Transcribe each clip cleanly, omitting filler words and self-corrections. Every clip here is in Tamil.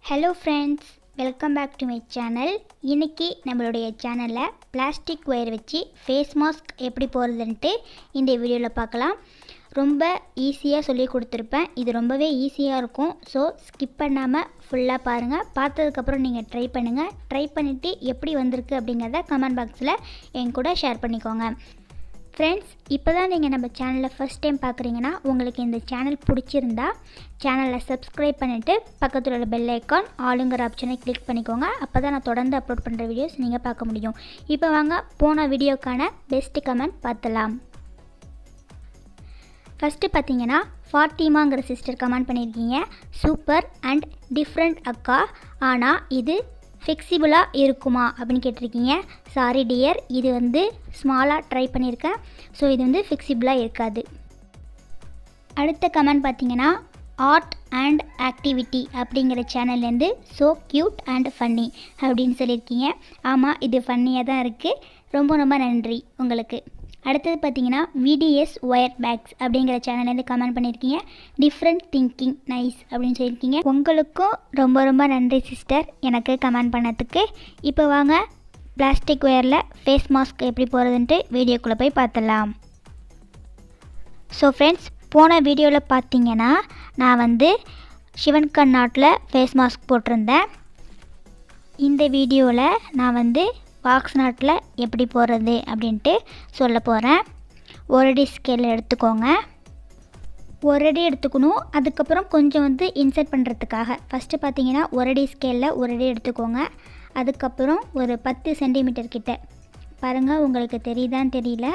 Hello friends, welcome back to my channel. இன்றைக்கி நம்மளுடைய சேனலில் பிளாஸ்டிக் ஒயர் வச்சு ஃபேஸ் மாஸ்க் எப்படி போடுறதுன்ட்டு இந்த வீடியோவில் பார்க்கலாம். ரொம்ப ஈஸியாக சொல்லி கொடுத்துருப்பேன். இது ரொம்பவே ஈஸியாக இருக்கும். ஸோ ஸ்கிப் பண்ணாமல் ஃபுல்லாக பாருங்கள். பார்த்ததுக்கப்புறம் நீங்கள் ட்ரை பண்ணுங்கள். ட்ரை பண்ணிவிட்டு எப்படி வந்திருக்கு அப்படிங்கிறத கமெண்ட் பாக்ஸில் என் கூட ஷேர் பண்ணிக்கோங்க. ஃப்ரெண்ட்ஸ், இப்போ தான் நீங்கள் நம்ம சேனலில் ஃபஸ்ட் டைம் பார்க்குறீங்கன்னா உங்களுக்கு இந்த சேனல் பிடிச்சிருந்தா சேனலை சப்ஸ்கிரைப் பண்ணிவிட்டு பக்கத்தில் உள்ள பெல் ஐக்கான் ஆளுங்கிற ஆப்ஷனை கிளிக் பண்ணிக்கோங்க. அப்போ தான் நான் தொடர்ந்து அப்லோட் பண்ணுற வீடியோஸ் நீங்கள் பார்க்க முடியும். இப்போ வாங்க போன வீடியோக்கான பெஸ்ட்டு கமெண்ட் பார்த்துலாம். ஃபஸ்ட்டு பார்த்தீங்கன்னா ஃபாத்திமாங்கிற சிஸ்டர் கமெண்ட் பண்ணியிருக்கீங்க. சூப்பர் அண்ட் டிஃப்ரெண்ட் அக்கா, ஆனால் இது ஃப்ளெக்சிபிளாக இருக்குமா அப்படின்னு கேட்டிருக்கீங்க. சாரி டியர், இது ஸ்மாலாக ட்ரை பண்ணியிருக்கேன். ஸோ இது ஃப்ளெக்சிபிளாக இருக்காது. அடுத்த கமெண்ட் பார்த்தீங்கன்னா ஆர்ட் அண்ட் ஆக்டிவிட்டி அப்படிங்கிற சேனல்லேருந்து ஸோ க்யூட் அண்ட் ஃபன்னி அப்படின்னு சொல்லியிருக்கீங்க. ஆமாம், இது ஃபன்னியாக தான் இருக்குது. ரொம்ப ரொம்ப நன்றி உங்களுக்கு. அடுத்தது பார்த்தீங்கன்னா விடிஎஸ் ஒயர் பேக்ஸ் அப்படிங்கிற சேனல்லேருந்து கமெண்ட் பண்ணியிருக்கீங்க. டிஃப்ரெண்ட் திங்கிங் நைஸ் அப்படின்னு சொல்லியிருக்கீங்க. உங்களுக்கும் ரொம்ப ரொம்ப நன்றி சிஸ்டர் எனக்கு கமெண்ட் பண்ணதுக்கு. இப்போ வாங்க பிளாஸ்டிக் ஒயரில் ஃபேஸ் மாஸ்க் எப்படி போகிறதுன்ட்டு வீடியோக்குள்ளே போய் பார்த்துடலாம். ஸோ ஃப்ரெண்ட்ஸ், போன வீடியோவில் பார்த்தீங்கன்னா நான் சிவன் கண்ணாட்டில் ஃபேஸ் மாஸ்க் போட்டிருந்தேன். இந்த வீடியோவில் நான் பாக்ஸ் நாட்டில் எப்படி போடுறது அப்படின்ட்டு சொல்ல போகிறேன். ஒரு அடி ஸ்கேல் எடுத்துக்கோங்க. ஒரு அடி எடுத்துக்கணும். அதுக்கப்புறம் கொஞ்சம் இன்சர்ட் பண்ணுறதுக்காக ஃபஸ்ட்டு பார்த்தீங்கன்னா ஒரு அடி ஸ்கேலில் ஒரு அடி எடுத்துக்கோங்க. அதுக்கப்புறம் ஒரு 10 சென்டிமீட்டர் கிட்ட பாருங்கள். உங்களுக்கு தெரியுதான்னு தெரியல,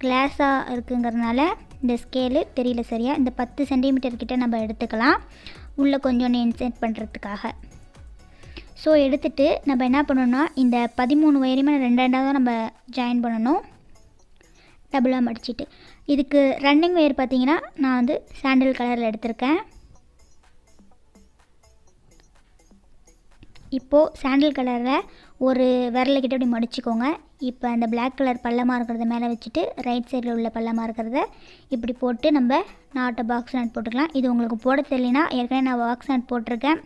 கிளாஸாக இருக்குங்கிறதுனால இந்த ஸ்கேலு தெரியல சரியா. இந்த 10 சென்டிமீட்டர் கிட்ட நம்ம எடுத்துக்கலாம், உள்ளே கொஞ்சோன்னு இன்சர்ட் பண்ணுறதுக்காக. ஸோ எடுத்துகிட்டு நம்ம என்ன பண்ணணும்னா இந்த 13 ஒயரையுமே 2 தான் நம்ம ஜாயின் பண்ணணும், டபுளாக மடிச்சிட்டு. இதுக்கு ரன்னிங் ஒயர் பார்த்திங்கன்னா நான் சாண்டில் கலரில் எடுத்திருக்கேன். இப்போது சாண்டில் கலரில் ஒரு விரலைக்கிட்ட அப்படி மடிச்சுக்கோங்க. இப்போ அந்த பிளாக் கலர் பள்ளமாக இருக்கிறத மேலே வச்சுட்டு ரைட் சைடில் உள்ள பள்ளமாக இருக்கிறத இப்படி போட்டு நம்ம நாட்டை பாக்ஸ் நாட் போட்டுக்கலாம். இது உங்களுக்கு போட தெரியலனா ஏற்கனவே நான் பாக்ஸ் நாட் போட்டிருக்கேன்.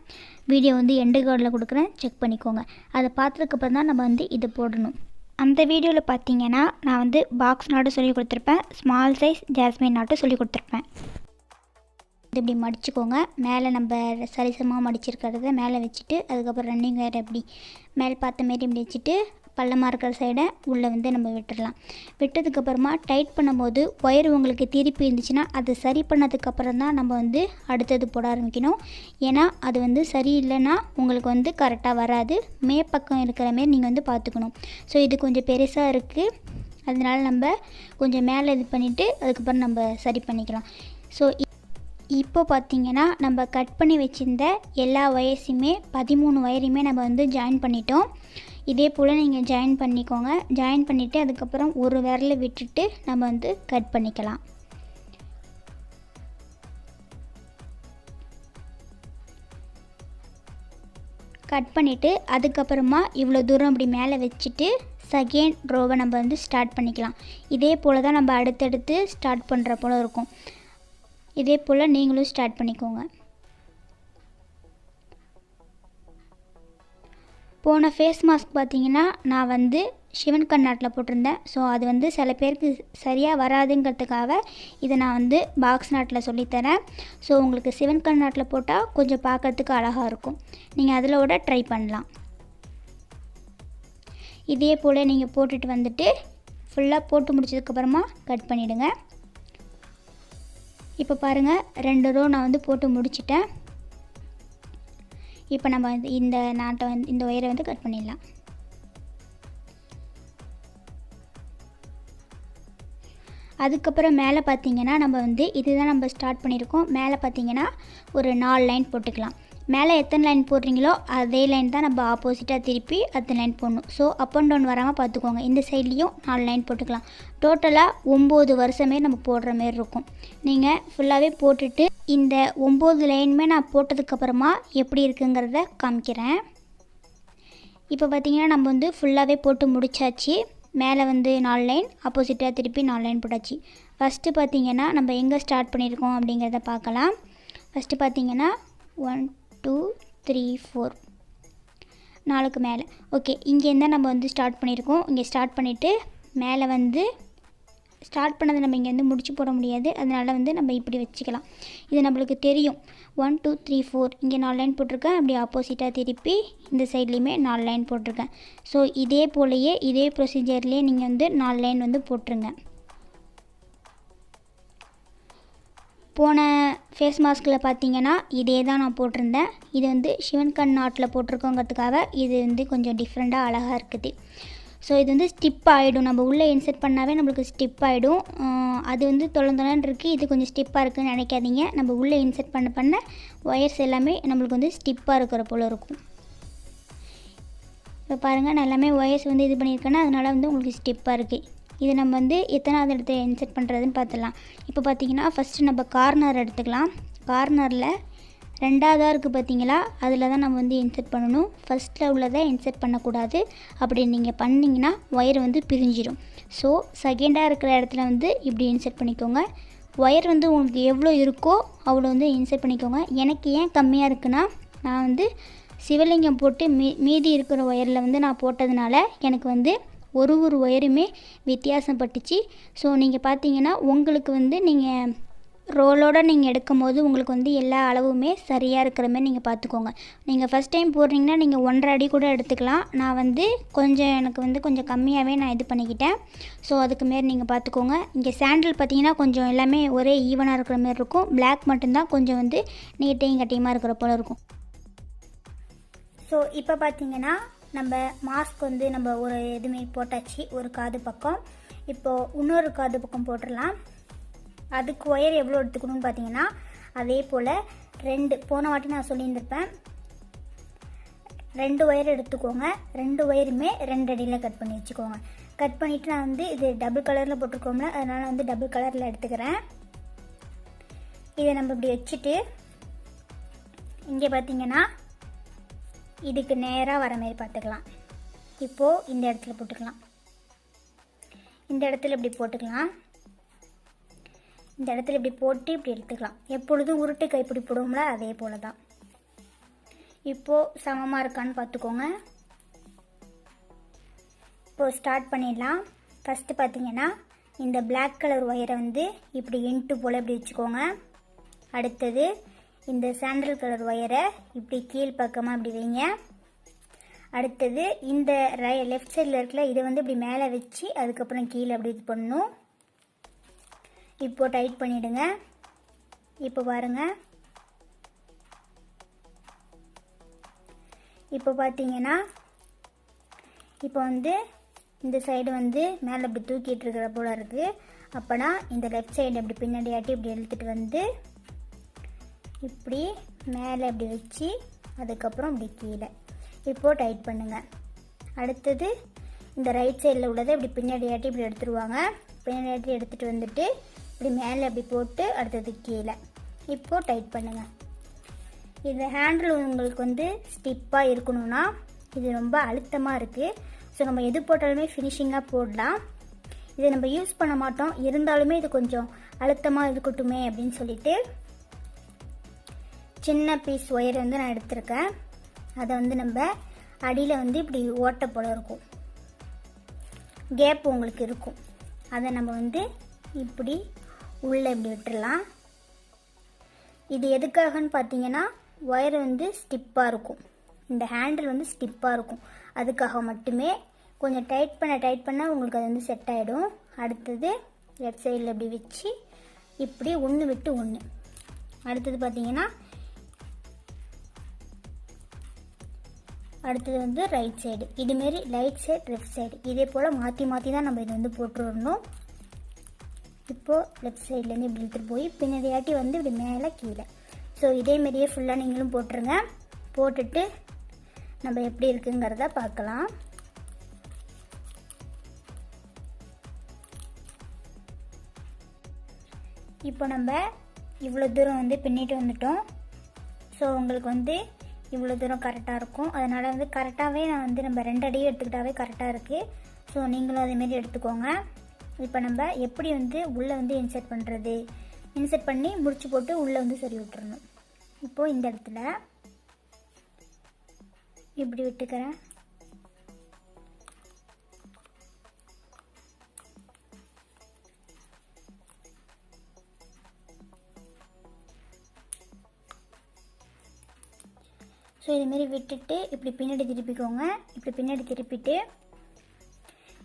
வீடியோ எண்டு கார்டில் கொடுக்குறேன், செக் பண்ணிக்கோங்க. அதை பார்த்ததுக்கப்புறம் தான் நம்ம இது போடணும். அந்த வீடியோவில் பார்த்தீங்கன்னா நான் பாக்ஸ் நாட்டும் சொல்லி கொடுத்துருப்பேன், ஸ்மால் சைஸ் ஜாஸ்மின் நாட்டும் சொல்லி கொடுத்துருப்பேன். இப்படி மடிச்சுக்கோங்க. மேலே நம்ம சரிசமாக மடிச்சிருக்கிறத மேலே வச்சுட்டு அதுக்கப்புறம் ரன்னிங் வேறு எப்படி மேலே பார்த்த மாரி இப்படி வச்சுட்டு பள்ளமாக இருக்கிற சைடை உள்ளே நம்ம விட்டுடலாம். விட்டதுக்கப்புறமா டைட் பண்ணும்போது ஒயர் உங்களுக்கு திருப்பி இருந்துச்சுன்னா அது சரி பண்ணதுக்கப்புறம் தான் நம்ம அடுத்தது போட ஆரம்பிக்கணும். ஏன்னா அது சரியில்லைன்னா உங்களுக்கு கரெக்டாக வராது. மேப்பக்கம் இருக்கிற மாரி நீங்கள் பார்த்துக்கணும். ஸோ இது கொஞ்சம் பெருசாக இருக்குது, அதனால நம்ம கொஞ்சம் மேலே இது பண்ணிவிட்டு அதுக்கப்புறம் நம்ம சரி பண்ணிக்கலாம். ஸோ இப்போ பார்த்திங்கன்னா நம்ம கட் பண்ணி வச்சுருந்த எல்லா ஒயர்ஸுமே 13 ஒயரையுமே நம்ம ஜாயின் பண்ணிட்டோம். இதே போல் நீங்கள் ஜாயின் பண்ணிக்கோங்க. ஜாயின் பண்ணிவிட்டு அதுக்கப்புறம் ஒரு விரலை விட்டுட்டு நம்ம கட் பண்ணிக்கலாம். கட் பண்ணிவிட்டு அதுக்கப்புறமா இவ்வளோ தூரம் அப்படி மேலே வச்சுட்டு செகண்ட் ரோவை நம்ம ஸ்டார்ட் பண்ணிக்கலாம். இதே போல் தான் நம்ம அடுத்தடுத்து ஸ்டார்ட் பண்ணுற போல் இருக்கும். இதே போல் நீங்களும் ஸ்டார்ட் பண்ணிக்கோங்க. போன ஃபேஸ் மாஸ்க் பார்த்திங்கன்னா நான் சிவன் கண்ணாட்டில் போட்டிருந்தேன். ஸோ அது சில பேருக்கு சரியாக வராதுங்கிறதுக்காக இதை நான் பாக்ஸ் நாட்டில் சொல்லித்தரேன். ஸோ உங்களுக்கு சிவன் கண்ணாட்டில் போட்டால் கொஞ்சம் பார்க்குறதுக்கு அழகாக இருக்கும். நீங்கள் அதில் கூட ட்ரை பண்ணலாம். இதே போல் நீங்கள் போட்டுட்டு ஃபுல்லாக போட்டு முடிச்சதுக்கப்புறமா கட் பண்ணிவிடுங்க. இப்போ பாருங்கள், 2 ரோ நான் போட்டு முடிச்சிட்டேன். இப்போ நம்ம இந்த நாட்டை இந்த ஒயரை கட் பண்ணிடலாம். அதுக்கப்புறம் மேலே பார்த்திங்கன்னா நம்ம இதுதான் நம்ம ஸ்டார்ட் பண்ணியிருக்கோம். மேலே பார்த்திங்கன்னா ஒரு 4 லைன் போட்டுக்கலாம். மேலே எத்தனை லைன் போடுறீங்களோ அதே லைன் தான் நம்ம ஆப்போசிட்டாக திருப்பி அத்தனை லைன் போடணும். ஸோ அப் அண்ட் டவுன் வராமல் பார்த்துக்கோங்க. இந்த சைட்லேயும் 4 லைன் போட்டுக்கலாம். டோட்டலாக 9 வருஷமே நம்ம போடுற மாரி இருக்கும். நீங்கள் ஃபுல்லாகவே போட்டுட்டு இந்த 9 லைனுமே நான் போட்டதுக்கப்புறமா எப்படி இருக்குங்கிறத காமிக்கிறேன். இப்போ பார்த்திங்கன்னா நம்ம ஃபுல்லாகவே போட்டு முடித்தாச்சு. மேலே 4 லைன், ஆப்போசிட்டாக திருப்பி 4 லைன் போட்டாச்சு. ஃபஸ்ட்டு பார்த்திங்கன்னா நம்ம எங்கே ஸ்டார்ட் பண்ணியிருக்கோம் அப்படிங்கிறத பார்க்கலாம். ஃபஸ்ட்டு பார்த்திங்கன்னா 1 2 3 4 4க்கு மேலே. ஓகே, இங்கேருந்து நம்ம வந்து ஸ்டார்ட் பண்ணியிருக்கோம். இங்கே ஸ்டார்ட் பண்ணிவிட்டு மேலே வந்து ஸ்டார்ட் பண்ணதை நம்ம இங்கே முடிச்சு போட முடியாது, அதனால் வந்து நம்ம இப்படி வச்சுக்கலாம். இது நம்மளுக்கு தெரியும். 1 2 3 4 இங்கே 4 லைன் போட்டிருக்கேன். அப்படி ஆப்போசிட்டாக திருப்பி இந்த சைட்லேயுமே 4 லைன் போட்டிருக்கேன். ஸோ இதே போலையே இதே ப்ரொசீஜர்லேயே நீங்கள் வந்து 4 லைன் வந்து போட்டுருங்க. போன ஃபேஸ் மாஸ்கில் பார்த்தீங்கன்னா இதே தான் நான் போட்டிருந்தேன். இது வந்து சிவன் கண் நாட்டில் போட்டிருக்கோங்கிறதுக்காக இது வந்து கொஞ்சம் டிஃப்ரெண்ட்டாக அழகாக இருக்குது. ஸோ இது வந்து ஸ்டிப் ஆகிடும், நம்ம உள்ளே இன்செர்ட் பண்ணாவே நம்மளுக்கு ஸ்டிப் ஆகிடும். அது வந்து தொலைன்னு இருக்குது, இது கொஞ்சம் ஸ்டிப்பாக இருக்குதுன்னு நினைக்காதீங்க. நம்ம உள்ளே இன்செர்ட் பண்ண ஒயர்ஸ் எல்லாமே நம்மளுக்கு வந்து ஸ்டிப்பாக இருக்கிற போல் இருக்கும். இப்போ பாருங்கள், நான் எல்லாமே ஒயர்ஸ் வந்து இது பண்ணியிருக்கேன்னா அதனால் வந்து உங்களுக்கு ஸ்டிப்பாக இருக்குது. இது நம்ம வந்து எத்தனாவது இடத்த இன்செர்ட் பண்ணுறதுன்னு பார்த்துடலாம். இப்போ பார்த்தீங்கன்னா ஃபஸ்ட்டு நம்ம கார்னர் எடுத்துக்கலாம். கார்னரில் ரெண்டாவதாக இருக்குது பார்த்தீங்களா, அதில் தான் நம்ம வந்து இன்செர்ட் பண்ணணும். ஃபஸ்ட்டில் உள்ளதை இன்செர்ட் பண்ணக்கூடாது. அப்படி நீங்கள் பண்ணிங்கன்னா ஒயர் வந்து பிரிஞ்சிடும். ஸோ செகண்டாக இருக்கிற இடத்துல வந்து இப்படி இன்செர்ட் பண்ணிக்கோங்க. ஒயர் வந்து உங்களுக்கு எவ்வளோ இருக்கோ அவ்வளோ வந்து இன்செர்ட் பண்ணிக்கோங்க. எனக்கு ஏன் கம்மியாக இருக்குன்னா, நான் வந்து சிவலிங்கம் போட்டு மீதி இருக்கிற ஒயரில் வந்து நான் போட்டதுனால எனக்கு வந்து ஒரு ஒயருமே வித்தியாசம் பட்டுச்சு. ஸோ நீங்கள் பார்த்தீங்கன்னா உங்களுக்கு வந்து நீங்கள் ரோலோடு நீங்கள் எடுக்கும் போது உங்களுக்கு வந்து எல்லா அளவுமே சரியாக இருக்கிற மாதிரி நீங்கள் பார்த்துக்கோங்க. நீங்கள் ஃபஸ்ட் டைம் போடுறீங்கன்னா நீங்கள் 1.5 அடி கூட எடுத்துக்கலாம். நான் வந்து எனக்கு வந்து கொஞ்சம் கம்மியாகவே நான் இது பண்ணிக்கிட்டேன். ஸோ அதுக்கு மாரி நீங்கள் பார்த்துக்கோங்க. இங்கே சாண்டில் பார்த்தீங்கன்னா கொஞ்சம் எல்லாமே ஒரே ஈவனாக இருக்கிற மாதிரி இருக்கும். பிளாக் மட்டும்தான் கொஞ்சம் வந்து நீட்டையும் கட்டியமாக இருக்கிற போல் இருக்கும். ஸோ இப்போ பார்த்தீங்கன்னா நம்ம மாஸ்க் வந்து நம்ம ஒரு இதுமாரி போட்டாச்சு, ஒரு காது பக்கம். இப்போது இன்னொரு காது பக்கம் போட்டுடலாம். அதுக்கு ஒயர் எவ்வளோ எடுத்துக்கணும்னு பார்த்தீங்கன்னா அதே போல் 2 போன வாட்டி நான் சொல்லியிருந்திருப்பேன், 2 ஒயர் எடுத்துக்கோங்க. 2 ஒயருமே 2 அடியில் கட் பண்ணி வச்சுக்கோங்க. கட் பண்ணிவிட்டு நான் வந்து இது டபுள் கலரில் போட்டிருக்கோம்ல, அதனால் வந்து டபுள் கலரில் எடுத்துக்கிறேன். இதை நம்ம இப்படி வச்சுட்டு இங்கே பார்த்தீங்கன்னா இதுக்கு நேராக வர மாதிரி பார்த்துக்கலாம். இப்போது இந்த இடத்துல போட்டுக்கலாம். இந்த இடத்துல இப்படி போட்டுக்கலாம். இந்த இடத்துல இப்படி போட்டு இப்படி எடுத்துக்கலாம். எப்பொழுதும் உருட்டு கைப்பிடி போடுவோம்ல, அதே போல தான். இப்போது சமமாக இருக்கான்னு பார்த்துக்கோங்க. இப்போது ஸ்டார்ட் பண்ணிடலாம். ஃபஸ்ட்டு பார்த்தீங்கன்னா இந்த பிளாக் கலர் ஒயரை வந்து இப்படி இன்ட்டு போல் இப்படி வச்சுக்கோங்க. அடுத்தது இந்த சாண்டல் கலர் ஒயரை இப்படி கீழ் பக்கமாக இப்படி வைங்க. அடுத்தது இந்த லெஃப்ட் சைடில் இருக்கல இதை வந்து இப்படி மேலே வச்சு அதுக்கப்புறம் கீழே அப்படி இது பண்ணணும். இப்போது டைட் பண்ணிவிடுங்க. இப்போ பாருங்கள், இப்போ பார்த்தீங்கன்னா இப்போ வந்து இந்த சைடு வந்து மேலே இப்படி தூக்கிட்டு இருக்கிற போல் இருக்குது. அப்போனா இந்த லெஃப்ட் சைடு இப்படி பின்னாடி ஆட்டி இப்படி இழுத்துட்டு வந்து இப்படி மேலே இப்படி வச்சு அதுக்கப்புறம் இப்படி கீழே இப்போது டைட் பண்ணுங்கள். அடுத்தது இந்த ரைட் சைடில் உள்ளதை இப்படி பின்னாடி ஆட்டி இப்படி எடுத்துருவாங்க. பின்னாடி ஆட்டி எடுத்துகிட்டு வந்துட்டு இப்படி மேலே அப்படி போட்டு அடுத்தது கீழே இப்போது டைட் பண்ணுங்கள். இந்த ஹேண்டில் உங்களுக்கு வந்து ஸ்டிப்பாக இருக்கணும்னா இது ரொம்ப அழுத்தமாக இருக்குது. ஸோ நம்ம எது போட்டாலுமே ஃபினிஷிங்காக போடலாம். இதை நம்ம யூஸ் பண்ண மாட்டோம், இருந்தாலுமே இது கொஞ்சம் அழுத்தமாக இருக்கட்டுமே அப்படின்னு சொல்லிட்டு சின்ன பீஸ் ஒயர் வந்து நான் எடுத்திருக்கேன். அதை வந்து நம்ம அடியில் வந்து இப்படி ஓட்டை போல இருக்கும், கேப் உங்களுக்கு இருக்கும். அதை நம்ம வந்து இப்படி உள்ளே இப்படி விட்டுடலாம். இது எதுக்காகன்னு பார்த்தீங்கன்னா ஒயர் வந்து ஸ்டிப்பாக இருக்கும், இந்த ஹேண்டில் வந்து ஸ்டிப்பாக இருக்கும், அதுக்காக மட்டுமே. கொஞ்சம் டைட் பண்ண உங்களுக்கு அது வந்து செட் ஆகிடும். அடுத்தது லெஃப்ட் சைடில் இப்படி வச்சு இப்படி ஒன்று விட்டு ஒன்று. அடுத்தது பார்த்தீங்கன்னா அடுத்தது வந்து ரைட் சைடு, இதுமாரி ரைட் சைடு லெஃப்ட் சைடு இதே போல் மாற்றி தான் நம்ம இது வந்து போட்டு வரணும். இப்போது லெஃப்ட் சைட்லேருந்து இப்படி எடுத்துகிட்டு போய் பின்னாடியாட்டி வந்து இப்படி மேலே கீழே. ஸோ இதேமாரியே ஃபுல்லாக நீங்களும் போட்டுருங்க. போட்டுட்டு நம்ம எப்படி இருக்குங்கிறத பார்க்கலாம். இப்போ நம்ம இவ்வளோ தூரம் வந்து பின்னிட்டு வந்துட்டோம். ஸோ உங்களுக்கு வந்து இவ்வளோ தூரம் கரெக்டாக இருக்கும். அதனால் வந்து கரெக்டாகவே நான் வந்து நம்ம 2 அடியும் எடுத்துக்கிட்டாவே கரெக்டாக இருக்குது. ஸோ நீங்களும் அதேமாரி எடுத்துக்கோங்க. இப்போ நம்ம எப்படி வந்து உள்ளே வந்து இன்செர்ட் பண்ணுறது, இன்செர்ட் பண்ணி முடிச்சு போட்டு உள்ளே வந்து சரி விட்டுறணும். இப்போது இந்த இடத்துல இப்படி விட்டுக்கிறேன். ஸோ இதுமாரி விட்டுட்டு இப்படி பின்னாடி திருப்பிக்கோங்க. இப்படி பின்னாடி திருப்பிட்டு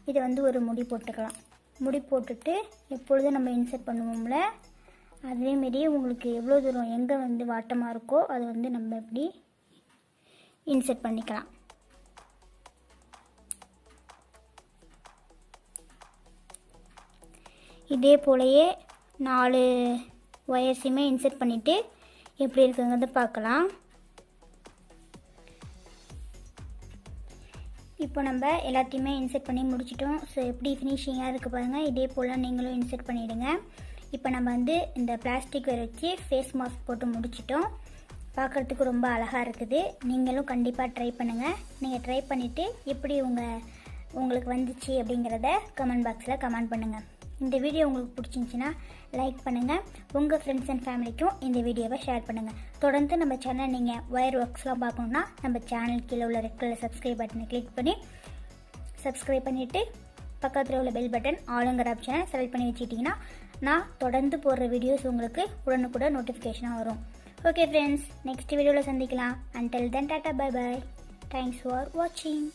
இதை வந்து ஒரு முடி போட்டுக்கலாம். முடி போட்டுட்டு எப்பொழுதும் நம்ம இன்சர்ட் பண்ணுவோம்ல, அதேமாரி உங்களுக்கு எவ்வளோ தூரம் எங்கே வந்து வாட்டமாக இருக்கோ அதை வந்து நம்ம இப்படி இன்சர்ட் பண்ணிக்கலாம். இதே போலயே 4 ஒயர்ஸையுமே இன்சர்ட் பண்ணிவிட்டு எப்படி இருக்குங்கிறத பார்க்கலாம். இப்போ நம்ம எல்லாத்தையுமே இன்சர்ட் பண்ணி முடிச்சிட்டோம். ஸோ எப்படி ஃபினிஷிங்காக இருக்குது பாருங்கள். இதே போல் நீங்களும் இன்சர்ட் பண்ணிவிடுங்க. இப்போ நம்ம வந்து இந்த பிளாஸ்டிக் வச்சு ஃபேஸ் மாஸ்க் போட்டு முடிச்சிட்டோம். பார்க்குறதுக்கு ரொம்ப அழகாக இருக்குது. நீங்களும் கண்டிப்பாக ட்ரை பண்ணுங்கள். நீங்கள் ட்ரை பண்ணிவிட்டு எப்படி உங்களுக்கு வந்துச்சு அப்படிங்கிறத கமெண்ட் பாக்ஸில் கமெண்ட் பண்ணுங்கள். இந்த வீடியோ உங்களுக்கு பிடிச்சிருந்துச்சின்னா லைக் பண்ணுங்கள். உங்கள் ஃப்ரெண்ட்ஸ் அண்ட் ஃபேமிலிக்கும் இந்த வீடியோவை ஷேர் பண்ணுங்கள். தொடர்ந்து நம்ம சேனல் நீங்கள் ஒயர் ஒர்க்ஸ்லாம் பார்க்கணுன்னா நம்ம சேனல் கீழே உள்ள ரெட் கலர் சப்ஸ்கிரைப் பட்டனை கிளிக் பண்ணி சப்ஸ்கிரைப் பண்ணிவிட்டு பக்கத்தில் உள்ள பெல் பட்டன் ஆளுங்கிற ஆப்ஷனை செலக்ட் பண்ணி வச்சுக்கிட்டிங்கன்னா நான் தொடர்ந்து போடுற வீடியோஸ் உங்களுக்கு உடனுக்குடன் நோட்டிஃபிகேஷனாக வரும். ஓகே ஃப்ரெண்ட்ஸ், நெக்ஸ்ட் வீடியோவில் சந்திக்கலாம். Until then tata bye bye. Thanks for வாட்சிங்.